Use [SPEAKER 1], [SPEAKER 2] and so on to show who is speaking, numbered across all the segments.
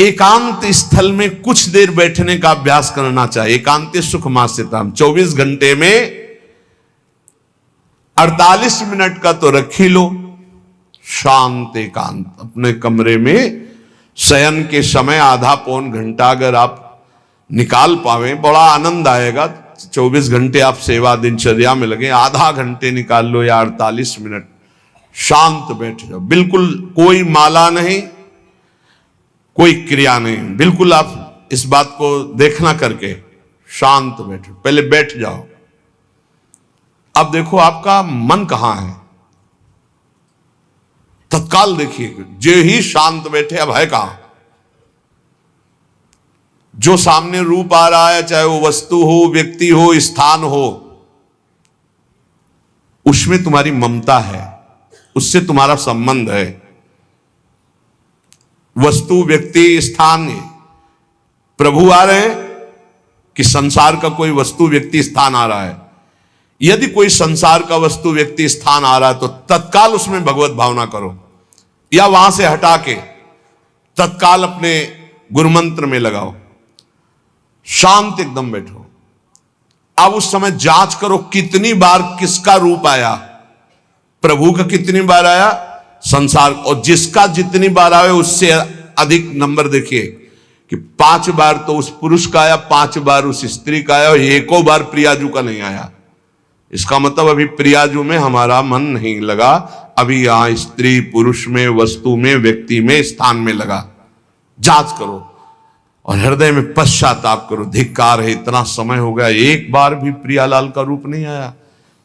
[SPEAKER 1] एकांत स्थल में कुछ देर बैठने का अभ्यास करना चाहिए। एकांत सुख मास्यताम, 24 घंटे में 48 मिनट का तो रख ही लो शांत एकांत। अपने कमरे में शयन के समय आधा पौन घंटा अगर आप निकाल पावे, बड़ा आनंद आएगा। 24 घंटे आप सेवा दिनचर्या में लगे, आधा घंटे निकाल लो या 48 मिनट शांत बैठ जाओ। बिल्कुल कोई माला नहीं, कोई क्रिया नहीं, बिल्कुल आप इस बात को देखना करके शांत बैठो। पहले बैठ जाओ। अब देखो आपका मन कहां है, तत्काल देखिए। जो ही शांत बैठे, अब है कहां? जो सामने रूप आ रहा है, चाहे वो वस्तु हो, व्यक्ति हो, स्थान हो, उसमें तुम्हारी ममता है, उससे तुम्हारा संबंध है। वस्तु, व्यक्ति, स्थान, प्रभु आ रहे हैं कि संसार का कोई वस्तु, व्यक्ति, स्थान आ रहा है? यदि कोई संसार का वस्तु, व्यक्ति, स्थान आ रहा है तो तत्काल उसमें भगवत भावना करो, या वहां से हटा के तत्काल अपने गुरुमंत्र में लगाओ। शांत एकदम बैठो। अब उस समय जांच करो कितनी बार किसका रूप आया। प्रभु का कितनी बार आया, संसार, और जिसका जितनी बार आए उससे अधिक नंबर देखिए कि 5 बार तो उस पुरुष का आया, 5 बार उस स्त्री का आया, और एको बार प्रियाजू का नहीं आया। इसका मतलब अभी प्रियाजू में हमारा मन नहीं लगा, अभी यहां स्त्री पुरुष में, वस्तु में, व्यक्ति में, स्थान में लगा। जांच करो और हृदय में पश्चाताप करो। धिक्कार है, इतना समय हो गया, एक बार भी प्रियालाल का रूप नहीं आया।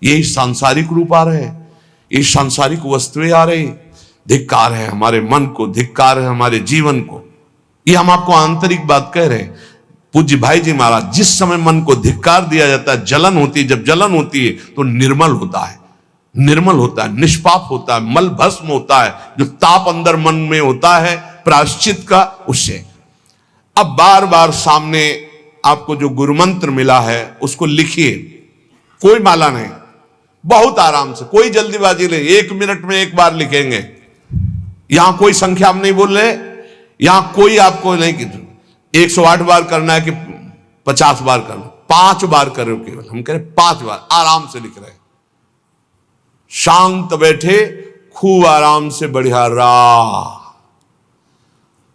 [SPEAKER 1] यही सांसारिक रूप आ रहे हैं, ये सांसारिक वस्तुएं आ रही। धिक्कार है हमारे मन को, धिक्कार है हमारे जीवन को। ये हम आपको आंतरिक बात कह रहे हैं। पूज्य भाई जी महाराज, जिस समय मन को धिक्कार दिया जाता है, जलन होती है, जब जलन होती है तो निर्मल होता है, निर्मल होता है, निष्पाप होता है, मल भस्म होता है। जो ताप अंदर मन में होता है प्रायश्चित का, उससे अब बार बार सामने आपको जो गुरुमंत्र मिला है उसको लिखिए। कोई माला नहीं, बहुत आराम से, कोई जल्दीबाजी नहीं, 1 मिनट में एक बार लिखेंगे। यहां कोई संख्या हम नहीं बोल रहे, यहां कोई आपको नहीं कि 108 बार करना है कि 50 बार करना, 5 बार करो केवल। हम कह रहे 5 बार आराम से लिख रहे हैं। शांत बैठे, खूब आराम से, बढ़िया रा,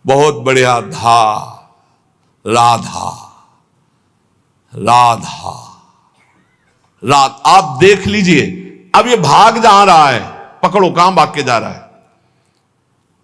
[SPEAKER 1] बहुत बढ़िया धा, राधा, राधा, रात। आप देख लीजिए अब ये भाग जहां रहा है, पकड़ो कहां भाग के जा रहा है।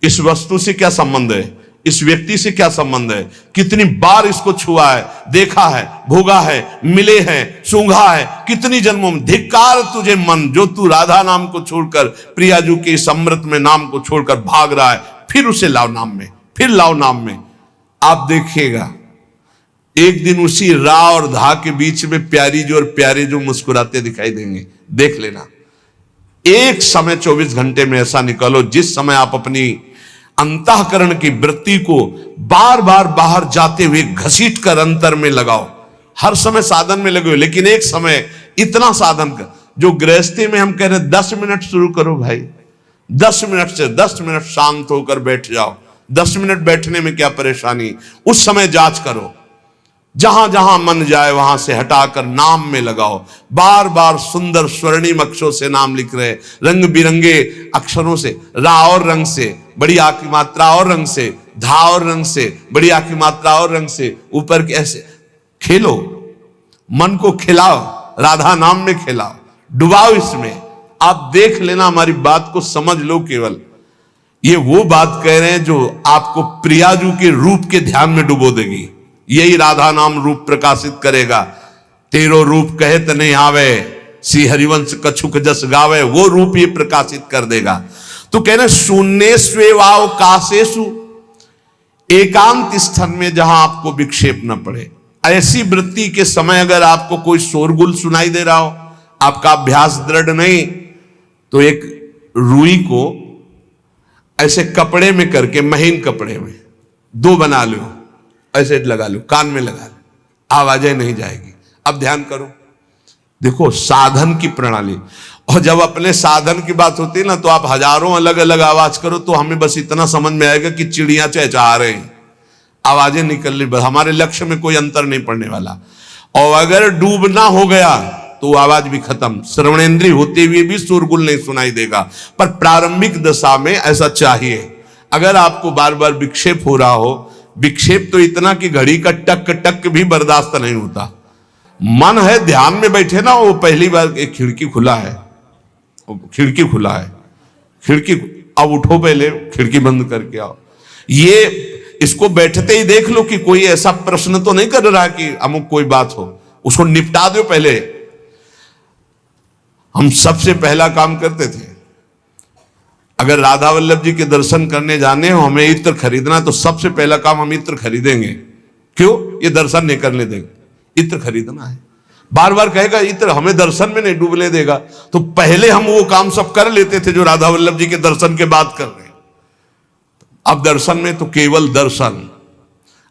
[SPEAKER 1] इस वस्तु से क्या संबंध है, इस व्यक्ति से क्या संबंध है, कितनी बार इसको छुआ है, देखा है, भोगा है, मिले हैं, सूंघा है, कितनी जन्मों में। धिक्कार तुझे मन, जो तू राधा नाम को छोड़कर, प्रियाजू के इस अमृत में नाम को छोड़कर भाग रहा है। फिर उसे लाओ नाम में, फिर लाओ नाम में। आप देखिएगा एक दिन उसी रा और धा के बीच में प्यारी जो और प्यारे जो मुस्कुराते दिखाई देंगे। देख लेना, एक समय 24 घंटे में ऐसा निकालो जिस समय आप अपनी अंतःकरण की वृत्ति को बार बार बाहर जाते हुए घसीट कर अंतर में लगाओ। हर समय साधन में लगे हो, लेकिन एक समय इतना साधन कर, जो गृहस्थी में हम कह रहे 10 मिनट शुरू करो भाई, 10 मिनट से 10 मिनट शांत होकर बैठ जाओ। 10 मिनट बैठने में क्या परेशानी। उस समय जांच करो, जहां जहां मन जाए वहां से हटाकर नाम में लगाओ। बार बार सुंदर स्वर्णिम अक्षरों से नाम लिख रहे, रंग बिरंगे अक्षरों से, रा और रंग से, बड़ी आ की मात्रा और रंग से, धा और रंग से, बड़ी आ की मात्रा और रंग से, ऊपर के ऐसे खेलो, मन को खिलाओ, राधा नाम में खिलाओ, डुबाओ इसमें। आप देख लेना, हमारी बात को समझ लो। केवल ये वो बात कह रहे हैं जो आपको प्रियाजू के रूप के ध्यान में डुबो देगी। यही राधा नाम रूप प्रकाशित करेगा। तेरो रूप कहत नहीं आवे, सी हरिवंश कछुक जस गावे, वो रूप ये प्रकाशित कर देगा। तो कह रहे शून्य स्वेवाव काशेषु, एकांत स्थान में जहां आपको विक्षेप न पड़े। ऐसी वृत्ति के समय अगर आपको कोई शोरगुल सुनाई दे रहा हो, आपका अभ्यास दृढ़ नहीं, तो एक रुई को ऐसे कपड़े में करके, महीन कपड़े में 2 बना लो, ऐसे लगा लो, कान में लगा लो, आवाजें नहीं जाएगी। अब ध्यान करो, देखो साधन की प्रणाली। और जब अपने साधन की बात होती है ना, तो आप हजारों अलग अलग आवाज करो तो हमें बस इतना समझ में आएगा कि चिड़ियां चहचहा रहे हैं। आवाजें निकल रही, हमारे लक्ष्य में कोई अंतर नहीं पड़ने वाला। और अगर डूबना हो गया तो आवाज भी खत्म, श्रवणेंद्रिय होते हुए भी शोरगुल नहीं सुनाई देगा। पर प्रारंभिक दशा में ऐसा चाहिए। अगर आपको बार बार विक्षेप हो रहा हो, विक्षेप तो इतना कि घड़ी का टक टक भी बर्दाश्त नहीं होता, मन है ध्यान में बैठे ना, वो पहली बार एक खिड़की खुला है, खिड़की खुला है, खिड़की, अब उठो पहले खिड़की बंद करके आओ। ये इसको बैठते ही देख लो कि कोई ऐसा प्रश्न तो नहीं कर रहा कि अमुक कोई बात हो, उसको निपटा दो पहले। हम सबसे पहला काम करते थे, अगर राधा वल्लभ जी के दर्शन करने जाने हो, हमें इत्र खरीदना, तो सबसे पहला काम हम इत्र खरीदेंगे। क्यों? ये दर्शन नहीं करने देंगे, इत्र खरीदना है। बार बार कहेगा इत्र हमें दर्शन में नहीं डूबने देगा, तो पहले हम वो काम सब कर लेते थे जो राधा वल्लभ जी के दर्शन के बाद कर रहे हैं। अब दर्शन में तो केवल दर्शन।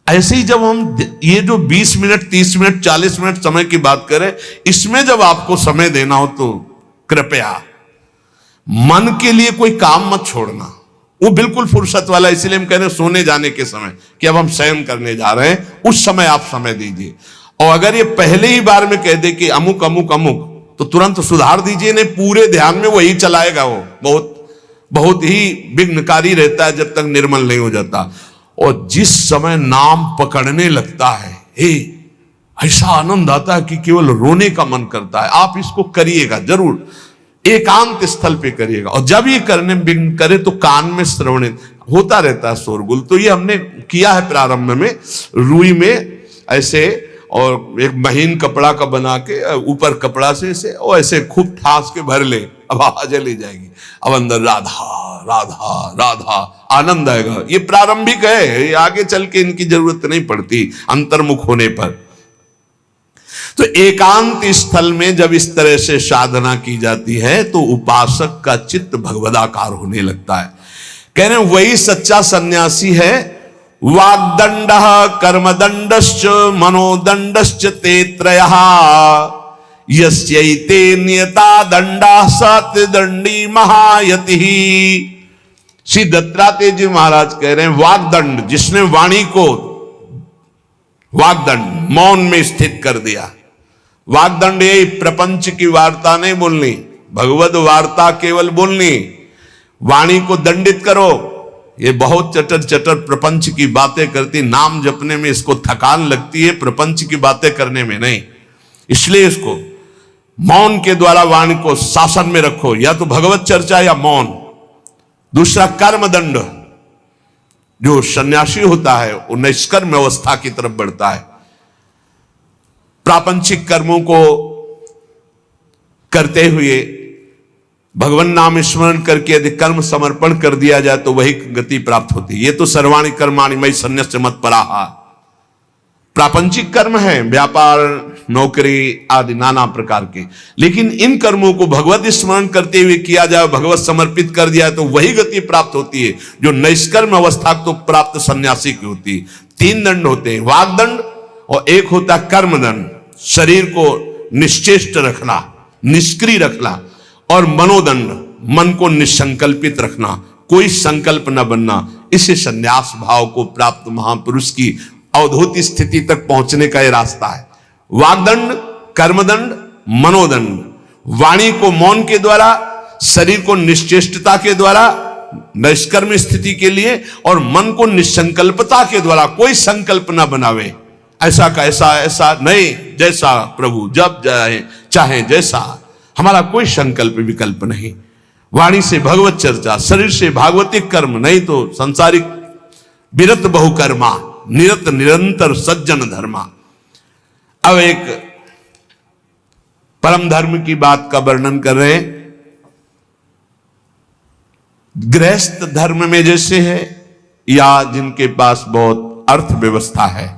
[SPEAKER 1] ऐसे ही जब हम ये जो 20 मिनट 30 मिनट 40 मिनट समय की बात करें, इसमें जब आपको समय देना हो तो कृपया मन के लिए कोई काम मत छोड़ना, वो बिल्कुल फुर्सत वाला। इसलिए हम कह रहे हैं सोने जाने के समय कि अब हम शयन करने जा रहे हैं, उस समय आप समय दीजिए। और अगर ये पहले ही बार में कह दे कि अमुक अमुक अमुक, तो तुरंत सुधार दीजिए, नहीं पूरे ध्यान में वही चलाएगा। वो बहुत बहुत ही विघ्नकारी रहता है जब तक निर्मल नहीं हो जाता। और जिस समय नाम पकड़ने लगता है, ऐसा आनंद आता है कि केवल रोने का मन करता है। आप इसको करिएगा जरूर, एकांत स्थल पे करिएगा। और जब ये करने में विघ्न करे तो कान में श्रवण होता रहता है, शोरगुल। तो ये हमने किया है प्रारंभ में, रुई में ऐसे, और एक महीन कपड़ा का बना के ऊपर कपड़ा से ऐसे और ऐसे खूब ठास के भर ले, अब आवाज ले जाएगी, अब अंदर राधा राधा राधा आनंद आएगा। ये प्रारंभिक है, ये आगे चल के इनकी जरूरत नहीं पड़ती अंतर्मुख होने पर। तो एकांत स्थल में जब इस तरह से साधना की जाती है तो उपासक का चित्त भगवदाकार होने लगता है। कह रहे हैं वही सच्चा सन्यासी है। वाग्दंड कर्मदंडश्च मनोदंडश्च ते त्रयः यस्यैते नियता दंडा सत्यदंडी महायतिः। श्री दत्तात्रेय जी महाराज कह रहे हैं वाग्दंड, जिसने वाणी को वाग्दंड मौन में स्थित कर दिया। वाग्दंड यही प्रपंच की वार्ता नहीं बोलनी, भगवद वार्ता केवल बोलनी। वाणी को दंडित करो, ये बहुत चटर चटर प्रपंच की बातें करती, नाम जपने में इसको थकान लगती है, प्रपंच की बातें करने में नहीं। इसलिए इसको मौन के द्वारा वाणी को शासन में रखो, या तो भगवत चर्चा या मौन। दूसरा कर्मदंड, जो सन्यासी होता है वो निष्कर्म अवस्था की तरफ बढ़ता है। प्रापंचिक कर्मों को करते हुए भगवान नाम स्मरण करके यदि कर्म समर्पण कर दिया जाए तो वही गति प्राप्त होती है। ये तो सर्वाणि कर्माणि मयि सन्न्यस्य मत्पराः। प्रापंचिक कर्म है, व्यापार नौकरी आदि नाना प्रकार के, लेकिन इन कर्मों को भगवत स्मरण करते हुए किया जाए, भगवत समर्पित कर दिया तो वही गति प्राप्त होती है जो निष्कर्म अवस्था तो प्राप्त सन्यासी की होती है। 3 दंड होते हैं, वाग्दंड, और एक होता है कर्मदंड, शरीर को निश्चेष्ट रखना, निष्क्रिय रखना, और मनोदंड, मन को निसंकल्पित रखना, कोई संकल्प न बनना। इसे संन्यास भाव को प्राप्त महापुरुष की अवधूत स्थिति तक पहुंचने का यह रास्ता है। वाग्दंड, कर्मदंड, मनोदंड, वाणी को मौन के द्वारा, शरीर को निश्चेष्टता के द्वारा निष्कर्म स्थिति के लिए, और मन को निसंकल्पता के द्वारा, कोई संकल्प न बनावे, ऐसा का ऐसा, ऐसा नहीं, जैसा प्रभु जब चाहे जैसा, हमारा कोई संकल्प विकल्प नहीं। वाणी से भगवत चर्चा, शरीर से भागवतिक कर्म, नहीं तो संसारिक विरत बहुकर्मा, निरत निरंतर सज्जन धर्मा। अब एक परम धर्म की बात का वर्णन कर रहे हैं। गृहस्थ धर्म में जैसे है, या जिनके पास बहुत अर्थव्यवस्था है,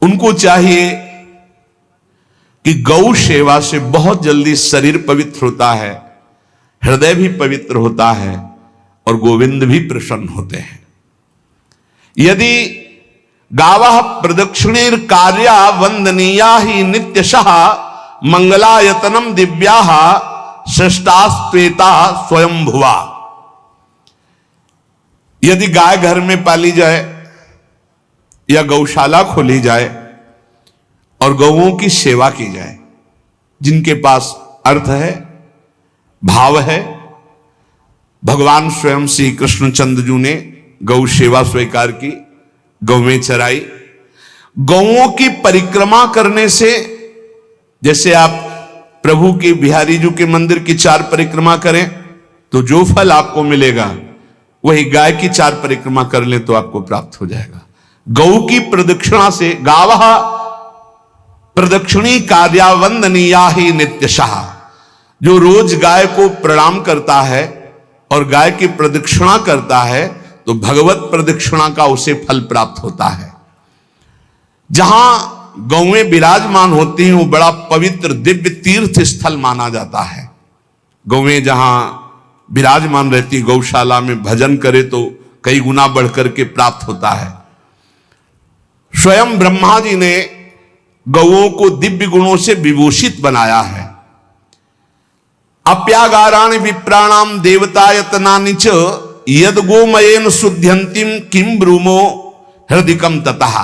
[SPEAKER 1] उनको चाहिए कि गौ सेवा से बहुत जल्दी शरीर पवित्र होता है, हृदय भी पवित्र होता है, और गोविंद भी प्रसन्न होते हैं। यदि गावः प्रदक्षिणेर कार्या वंदनीया ही नित्यशः मंगलायतनम दिव्याः श्रेष्ठास्त्वेता स्वयंभुवा। यदि गाय घर में पाली जाए या गौशाला खोली जाए और गौओं की सेवा की जाए। जिनके पास अर्थ है, भाव है, भगवान स्वयं श्री कृष्णचंद्र जी ने गौ सेवा स्वीकार की, गौवें चराई। गौओं की परिक्रमा करने से, जैसे आप प्रभु के बिहारी जी के मंदिर की 4 परिक्रमा करें तो जो फल आपको मिलेगा वही गाय की 4 परिक्रमा कर लें तो आपको प्राप्त हो जाएगा। गौ की प्रदक्षिणा से, गावः प्रदक्षिणी कार्यावंदनीया ही नित्यशः, जो रोज गाय को प्रणाम करता है और गाय की प्रदक्षिणा करता है तो भगवत प्रदक्षिणा का उसे फल प्राप्त होता है। जहां गौएं विराजमान होती हैं वो बड़ा पवित्र दिव्य तीर्थ स्थल माना जाता है। गौएं जहां विराजमान रहती, गौशाला में भजन करे तो कई गुना बढ़कर के प्राप्त होता है। स्वयं ब्रह्मा जी ने गौओं को दिव्य गुणों से विभूषित बनाया है। अप्यागाराणि विप्राणाम देवतायतनानि च यद गोमयेन शुद्ध्यंतिम किम ब्रूमो हृदिकम ततः।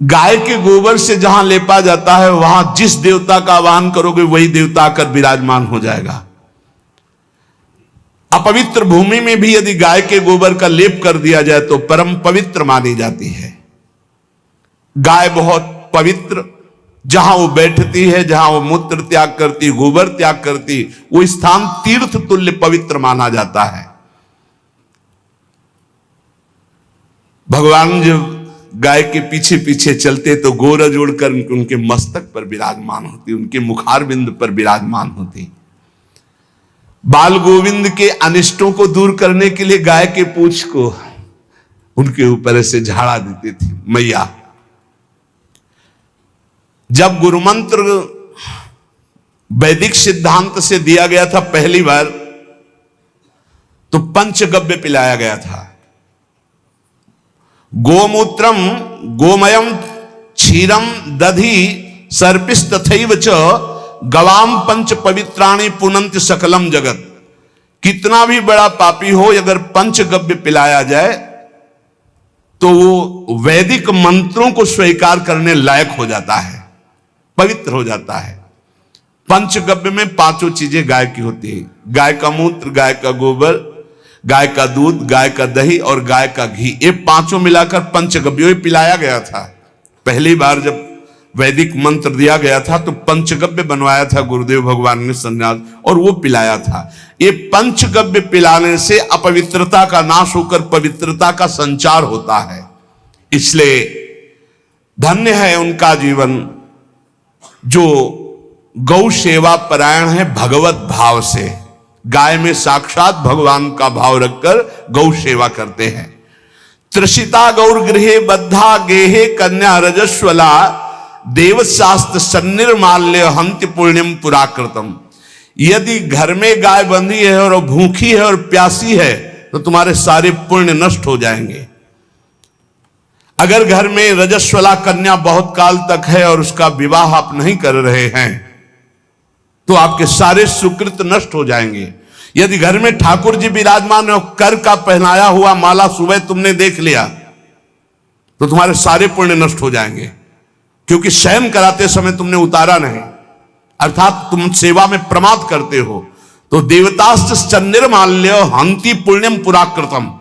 [SPEAKER 1] गाय के गोबर से जहां लेपा जाता है वहां जिस देवता का आवाहन करोगे वही देवता आकर विराजमान हो जाएगा। अपवित्र भूमि में भी यदि गाय के गोबर का लेप कर दिया जाए तो परम पवित्र मानी जाती है। गाय बहुत पवित्र, जहां वो बैठती है, जहां वो मूत्र त्याग करती, गोबर त्याग करती, वो स्थान तीर्थ तुल्य पवित्र माना जाता है। भगवान जब गाय के पीछे पीछे चलते तो गोरज उड़कर उनके मस्तक पर विराजमान होती, उनके मुखार बिंद पर विराजमान होती। बाल गोविंद के अनिष्टों को दूर करने के लिए गाय के पूंछ को उनके ऊपर से झाड़ा देती थी मैया। जब गुरुमंत्र वैदिक सिद्धांत से दिया गया था पहली बार तो पंचगव्य पिलाया गया था। गोमूत्रम गोमयम क्षीरम दधि सर्पिस तथैव च गवाम पंच पवित्राणि पुनंत सकलम जगत। कितना भी बड़ा पापी हो, अगर पंचगव्य पिलाया जाए तो वो वैदिक मंत्रों को स्वीकार करने लायक हो जाता है, पवित्र हो जाता है। पंचगव्य में 5 चीजें गाय की होती है। गाय का मूत्र, गाय का गोबर, गाय का दूध, गाय का दही और गाय का घी, ये 5 मिलाकर पंचगव्य पिलाया गया था। पहली बार जब वैदिक मंत्र दिया गया था तो पंचगव्य बनवाया था गुरुदेव भगवान ने सन्यास, और वो पिलाया था। ये पंचगव्य पिलाने से अपवित्रता का नाश होकर पवित्रता का संचार होता है। इसलिए धन्य है उनका जीवन जो गौ सेवा परायण है भगवत भाव से। गाय में साक्षात भगवान का भाव रखकर गौ सेवा करते हैं। त्रिषिता गौर गृहे बद्धा गेहे कन्या रजस्वला देवशास्त्र सन्निर्माल्य हंति पुण्यम पुराकृतम। यदि घर में गाय बंधी है और भूखी है और प्यासी है तो तुम्हारे सारे पुण्य नष्ट हो जाएंगे। अगर घर में रजस्वला कन्या बहुत काल तक है और उसका विवाह आप नहीं कर रहे हैं तो आपके सारे सुकृत नष्ट हो जाएंगे। यदि घर में ठाकुर जी विराजमान है और कर का पहनाया हुआ माला सुबह तुमने देख लिया तो तुम्हारे सारे पुण्य नष्ट हो जाएंगे, क्योंकि शयन कराते समय तुमने उतारा नहीं, अर्थात तुम सेवा में प्रमाद करते हो। तो देवतास्त्र सन्निर्माल्य हंति पुण्यम पुराकृतम।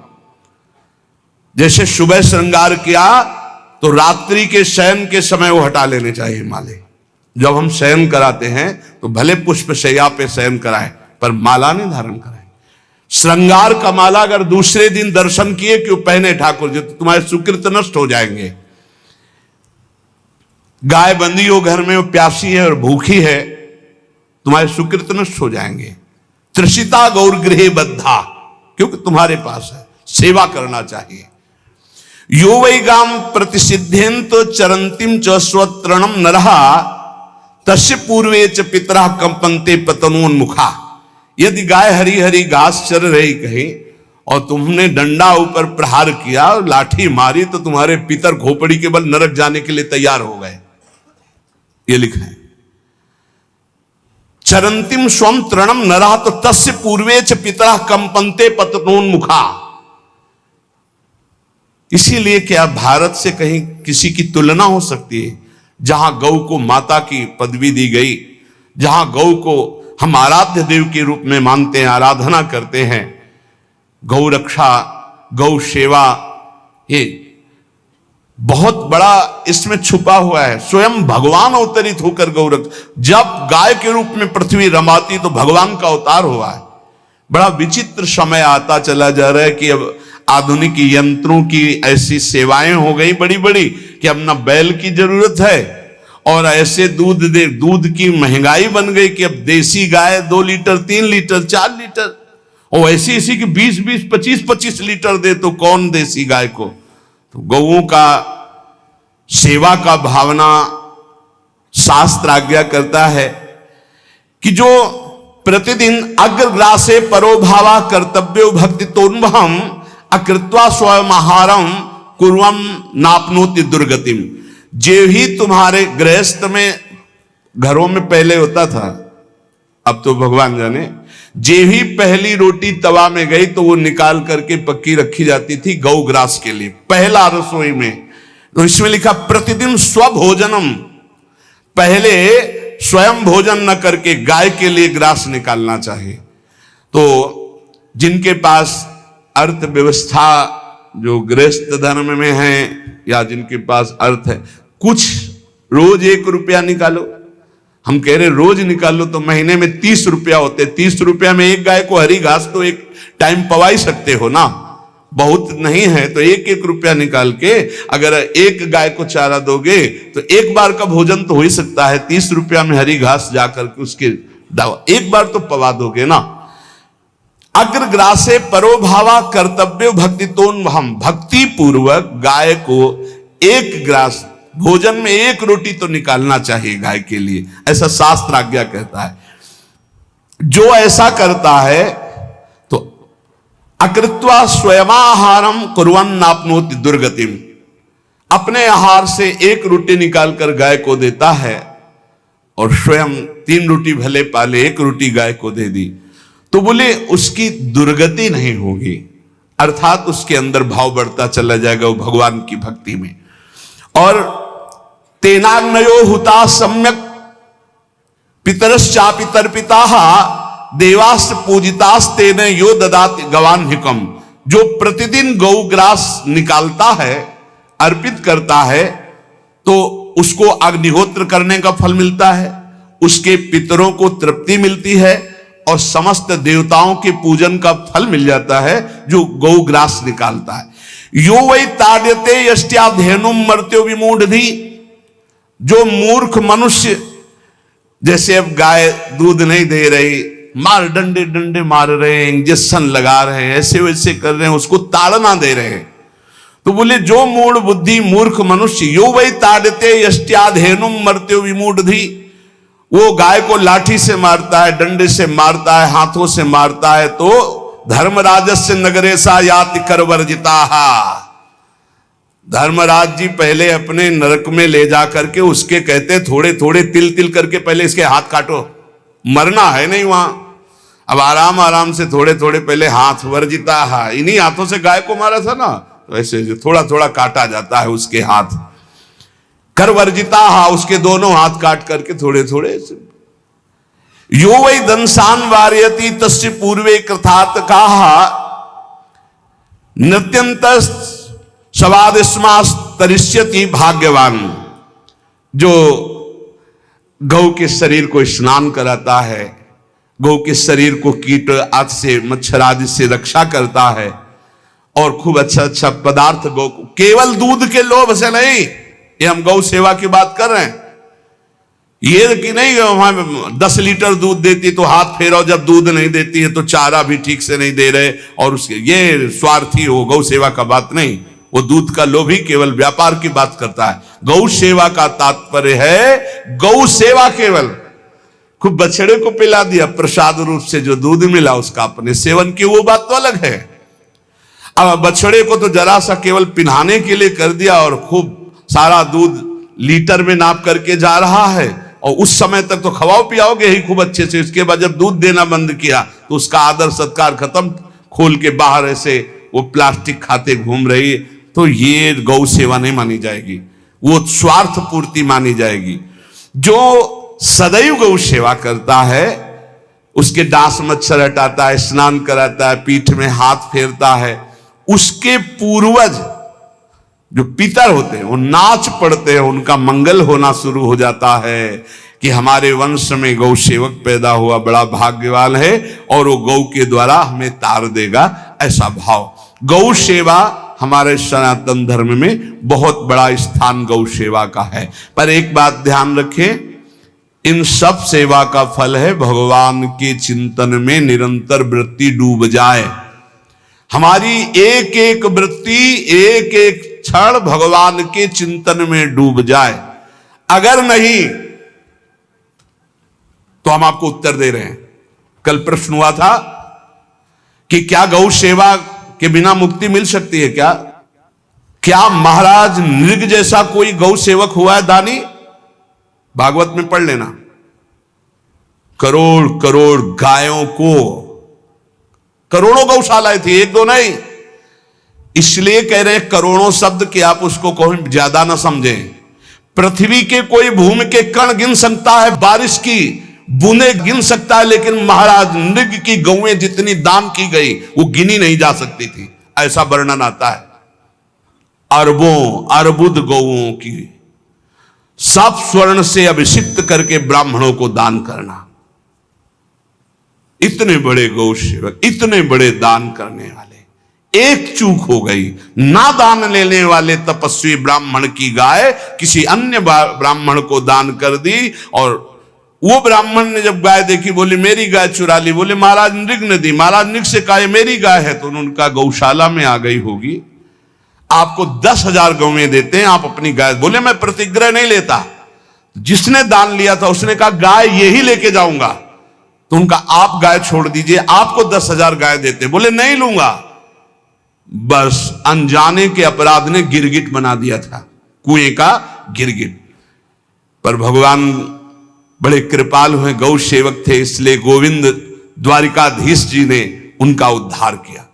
[SPEAKER 1] जैसे सुबह श्रृंगार किया तो रात्रि के शयन के समय वो हटा लेने चाहिए माले। जब हम शयन कराते हैं तो भले पुष्प शैया पे शयन कराएं पर माला नहीं धारण कराएं। श्रृंगार का माला अगर दूसरे दिन दर्शन किए क्यों पहने ठाकुर जी तो तुम्हारे सुकृत नष्ट हो जाएंगे। गाय बंदी हो घर में, वो प्यासी है और भूखी है, तुम्हारे सुकृत नष्ट हो जाएंगे। त्रिषिता गौर गृहे बद्धा, क्योंकि तुम्हारे पास है, सेवा करना चाहिए। यो वै गाम प्रतिसिद्धेन्त चरंतिम च स्वतरणम नरहा तस्य पूर्वे च पितरा कंपन्ते पतनोन्मुखा। यदि गाय हरी हरी घास चर रही कहीं और तुमने डंडा ऊपर प्रहार किया और लाठी मारी तो तुम्हारे पितर खोपड़ी के बल नरक जाने के लिए तैयार हो गए। ये लिखा है चरंतिम स्वम तृणम नरहा तो तस्य पूर्वे च पितरा कंपन्ते पतनोन्मुखा। इसीलिए क्या भारत से कहीं किसी की तुलना हो सकती है, जहां गौ को माता की पदवी दी गई, जहां गौ को हम आराध्य देव के रूप में मानते हैं, आराधना करते हैं। गौ रक्षा, गौ सेवा, ये बहुत बड़ा इसमें छुपा हुआ है। स्वयं भगवान अवतरित होकर गौ रक्षा, जब गाय के रूप में पृथ्वी रमाती तो भगवान का अवतार हुआ है। बड़ा विचित्र समय आता चला जा रहा है कि अब आधुनिक यंत्रों की ऐसी सेवाएं हो गई बड़ी बड़ी कि अब ना बैल की जरूरत है, और ऐसे दूध की महंगाई बन गई कि अब देसी गाय 2 लीटर 3 लीटर 4 लीटर, और ऐसी ऐसी कि 20-20 25-25 लीटर दे तो कौन देसी गाय को। तो गौओं का सेवा का भावना शास्त्र आज्ञा करता है कि जो प्रतिदिन अग्रग्रासे परोभावा कर्तव्यो भक्ति तोन्वहम अकृत्वा स्वयं आहारम कुर्वम नापनोति दुर्गतिम। जे ही तुम्हारे गृहस्थ में घरों में पहले होता था, अब तो भगवान जाने, जे ही पहली रोटी तवा में गई तो वो निकाल करके पक्की रखी जाती थी गौग्रास के लिए, पहला रसोई में। तो इसमें लिखा प्रतिदिन स्वभोजनम, पहले स्वयं भोजन न करके गाय के लिए ग्रास निकालना चाहिए। तो जिनके पास अर्थव्यवस्था, जो गृहस्थ धर्म में है या जिनके पास अर्थ है, कुछ रोज 1 रुपया निकालो। हम कह रहे रोज निकालो तो महीने में 30 रुपया होते, 30 रुपया में एक गाय को हरी घास तो एक टाइम पवा ही सकते हो ना, बहुत नहीं है तो 1-1 रुपया निकाल के अगर एक गाय को चारा दोगे तो एक बार का भोजन तो हो ही सकता है। 30 रुपया में हरी घास जाकर के उसके एक बार तो पवा दोगे ना। अग्रग्रासे परोभावा कर्तव्य भक्ति तोन, हम भक्ति पूर्वक गाय को 1 ग्रास भोजन में 1 रोटी तो निकालना चाहिए गाय के लिए, ऐसा शास्त्र आज्ञा कहता है। जो ऐसा करता है तो अकृत्वा स्वयमाहारम कुर्वन् नाप्नोति दुर्गतिम, अपने आहार से 1 रोटी निकालकर गाय को देता है और स्वयं 3 रोटी भले पाले 1 रोटी गाय को दे दी तो बोले उसकी दुर्गति नहीं होगी, अर्थात उसके अंदर भाव बढ़ता चला जाएगा वो भगवान की भक्ति में। और तेनाग्नयो हुता सम्यक पितरश्चापि तर्पिताः देवास्त पूजितास्तेन यो ददाति गवान्हिकम। जो प्रतिदिन गौग्रास निकालता है, अर्पित करता है, तो उसको अग्निहोत्र करने का फल मिलता है, उसके पितरों को तृप्ति मिलती है और समस्त देवताओं के पूजन का फल मिल जाता है जो गौग्रास निकालता है। यो वै ताड्यते यष्ट्याधेनुम मर्त्यो विमूढ़धि। जो मूर्ख मनुष्य, जैसे अब गाय दूध नहीं दे रही, मार डंडे डंडे मार रहे हैं, इंजेक्शन लगा रहे हैं, ऐसे वैसे कर रहे हैं, उसको ताड़ना दे रहे हैं, तो बोले जो मूढ़ बुद्धि मूर्ख मनुष्य, यो वै ताड्यते यष्ट्याधेनुम मर्त्यो विमूढ़धि, वो गाय को लाठी से मारता है, डंडे से मारता है, हाथों से मारता है, तो धर्मराजस्य नगरेशा याति करवर्जिताहा। धर्मराज जी पहले अपने नरक में ले जा करके उसके कहते थोड़े थोड़े तिल तिल करके पहले इसके हाथ काटो, मरना है नहीं वहां, अब आराम आराम से थोड़े थोड़े पहले हाथ वर्जिताहा, इन्हीं हाथों से गाय को मारा था ना, तो ऐसे थोड़ा थोड़ा काटा जाता है उसके हाथ, कर वर्जिताहा, उसके दोनों हाथ काट करके थोड़े थोड़े। यो वै दंसान वार्यति तस्य पूर्वे कृतार्थ काहा नृत्यंत सवादिस्मास्तरिष्यति भाग्यवान। जो गौ के शरीर को स्नान कराता है, गौ के शरीर को कीट आदि से मच्छर आदि से रक्षा करता है और खूब अच्छा अच्छा पदार्थ गौ को, केवल दूध के लोभ से नहीं, ये हम गौ सेवा की बात कर रहे हैं, ये कि नहीं 10 लीटर दूध देती तो हाथ फेरो, जब दूध नहीं देती है तो चारा भी ठीक से नहीं दे रहे, और उसके ये स्वार्थी हो, गौ सेवा का बात नहीं, वो दूध का लोभी केवल व्यापार की बात करता है। गौ सेवा का तात्पर्य है गौ सेवा, केवल खूब बछड़े को पिला दिया प्रसाद रूप से जो दूध मिला उसका अपने सेवन की, वो बात तो अलग है। अब बछड़े को तो जरा सा केवल पिन्हाने के लिए कर दिया और खूब सारा दूध लीटर में नाप करके जा रहा है, और उस समय तक तो खवाओ पियाओगे ही खूब अच्छे से, इसके बाद जब दूध देना बंद किया तो उसका आदर सत्कार खत्म, खोल के बाहर ऐसे वो प्लास्टिक खाते घूम रही, तो ये गौ सेवा नहीं मानी जाएगी, वो स्वार्थ पूर्ति मानी जाएगी। जो सदैव गौ सेवा करता है, उसके डांस मच्छर हटाता है, स्नान कराता है, पीठ में हाथ फेरता है, उसके पूर्वज जो पितर होते हैं वो नाच पड़ते हैं, उनका मंगल होना शुरू हो जाता है कि हमारे वंश में गौ सेवक पैदा हुआ, बड़ा भाग्यवान है और वो गौ के द्वारा हमें तार देगा, ऐसा भाव। गौ सेवा हमारे सनातन धर्म में बहुत बड़ा स्थान गौ सेवा का है। पर एक बात ध्यान रखें, इन सब सेवा का फल है भगवान के चिंतन में निरंतर वृत्ति डूब जाए। हमारी एक एक वृत्ति, एक एक क्षण भगवान के चिंतन में डूब जाए। अगर नहीं तो हम आपको उत्तर दे रहे हैं। कल प्रश्न हुआ था कि क्या गौ सेवा के बिना मुक्ति मिल सकती है? क्या महाराज नृग जैसा कोई गौ सेवक हुआ है दानी? भागवत में पढ़ लेना। करोड़ करोड़ गायों को, करोड़ों गौशालाएं थी, एक दो नहीं। इसलिए कह रहे करोड़ों शब्द कि आप उसको कोई ज्यादा ना समझें। पृथ्वी के कोई भूमि के कण गिन सकता है, बारिश की बूंदे गिन सकता है, लेकिन महाराज नृग की गौएं जितनी दान की गई वो गिनी नहीं जा सकती थी, ऐसा वर्णन आता है। अरबों अर्बुद गौओं की सब स्वर्ण से अभिषिक्त करके ब्राह्मणों को दान करना। इतने बड़े गौ सेवक, इतने बड़े दान करने वाले, एक चूक हो गई, ना दान लेने वाले तपस्वी ब्राह्मण की गाय किसी अन्य ब्राह्मण को दान कर दी, और वो ब्राह्मण ने जब गाय देखी बोली मेरी गाय चुरा ली। बोले महाराज नृग ने दी। महाराज नृग से कहा मेरी गाय है, तो उनका गौशाला में आ गई होगी, आपको 10,000 गौवें देते हैं, आप अपनी गाय। बोले मैं प्रतिग्रह नहीं लेता। जिसने दान लिया था उसने कहा गाय यही लेके जाऊंगा, तो उनका आप गाय छोड़ दीजिए, आपको 10,000 गाय देते। बोले नहीं लूंगा। बस अनजाने के अपराध ने गिरगिट बना दिया था, कुएं का गिरगिट। पर भगवान बड़े कृपालु हैं, गौ सेवक थे, इसलिए गोविंद द्वारिकाधीश जी ने उनका उद्धार किया।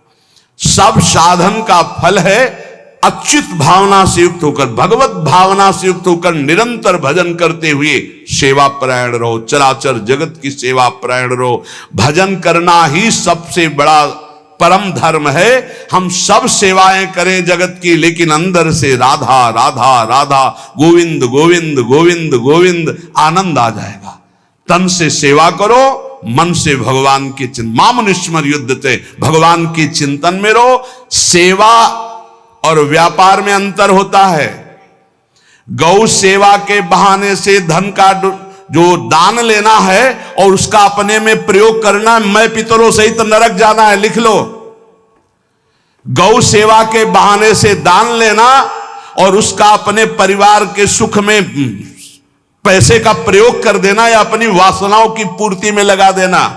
[SPEAKER 1] सब साधन का फल है अच्युत भावना से युक्त होकर, भगवत भावना से युक्त होकर निरंतर भजन करते हुए सेवा परायण रहो, चराचर जगत की सेवा परायण रहो। भजन करना ही सबसे बड़ा परम धर्म है। हम सब सेवाएं करें जगत की, लेकिन अंदर से राधा राधा राधा, गोविंद गोविंद गोविंद गोविंद, आनंद आ जाएगा। तन से सेवा करो, मन से भगवान के चिंतन, मामुनिस्मर युद्धते, भगवान के चिंतन में रहो। सेवा और व्यापार में अंतर होता है। गौ सेवा के बहाने से धन का जो दान लेना है और उसका अपने में प्रयोग करना, मैं पितरों सहित नरक जाना है, लिख लो। गौ सेवा के बहाने से दान लेना और उसका अपने परिवार के सुख में पैसे का प्रयोग कर देना या अपनी वासनाओं की पूर्ति में लगा देना।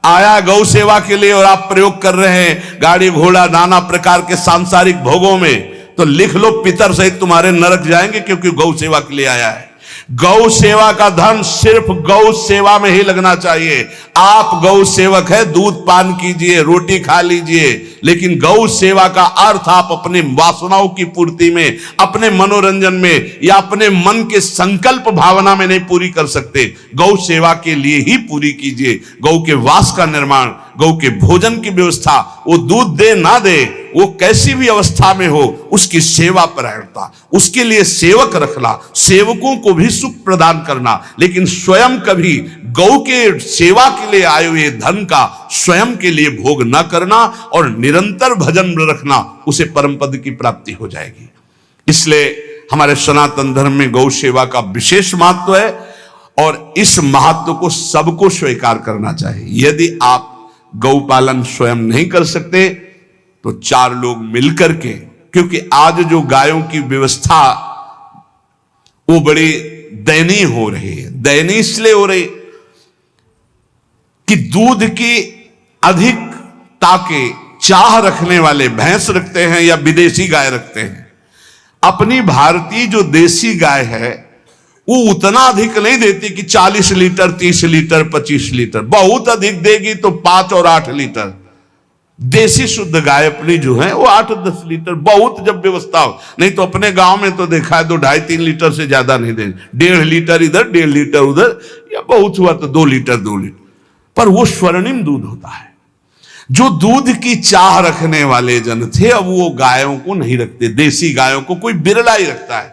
[SPEAKER 1] आया गौ सेवा के लिए और आप प्रयोग कर रहे हैं गाड़ी घोड़ा नाना प्रकार के सांसारिक भोगों में, तो लिख लो पितर सहित तुम्हारे नरक जाएंगे, क्योंकि गौ सेवा के लिए आया है। गौ सेवा का धन सिर्फ गौ सेवा में ही लगना चाहिए। आप गौ सेवक है, दूध पान कीजिए, रोटी खा लीजिए, लेकिन गौ सेवा का अर्थ आप अपने वासनाओं की पूर्ति में, अपने मनोरंजन में या अपने मन के संकल्प भावना में नहीं पूरी कर सकते। गौ सेवा के लिए ही पूरी कीजिए। गौ के वास का निर्माण, गौ के भोजन की व्यवस्था, वो दूध दे ना दे, वो कैसी भी अवस्था में हो, उसकी सेवा परायणता, उसके लिए सेवक रखना, सेवकों को भी सुख प्रदान करना, लेकिन स्वयं कभी गौ के सेवा के लिए आए हुए धन का स्वयं के लिए भोग न करना और निरंतर भजन रखना, उसे परम पद की प्राप्ति हो जाएगी। इसलिए हमारे सनातन धर्म में गौ सेवा का विशेष महत्व है और इस महत्व को सबको स्वीकार करना चाहिए। यदि आप गौ पालन स्वयं नहीं कर सकते तो 4 लोग मिलकर के, क्योंकि आज जो गायों की व्यवस्था वो बड़ी दयनीय हो रही है। दयनीय इसलिए हो रही कि दूध की अधिकता के चाह रखने वाले भैंस रखते हैं या विदेशी गाय रखते हैं। अपनी भारतीय जो देसी गाय है वो उतना अधिक नहीं देती कि 40 लीटर 30 लीटर 25 लीटर, बहुत अधिक देगी तो 5 और 8 लीटर। देसी शुद्ध गाय अपनी जो है वो 8-10 लीटर, बहुत जब व्यवस्था हो। नहीं तो अपने गांव में तो देखा है तो 2.5-3 लीटर से ज्यादा नहीं देंगे, 1.5 लीटर इधर 1.5 लीटर उधर, या बहुत हुआ तो 2 लीटर 2 लीटर। पर वो स्वर्णिम दूध होता है। जो दूध की चाह रखने वाले जन थे अब वो गायों को नहीं रखते, देसी गायों को कोई बिरला ही रखता है।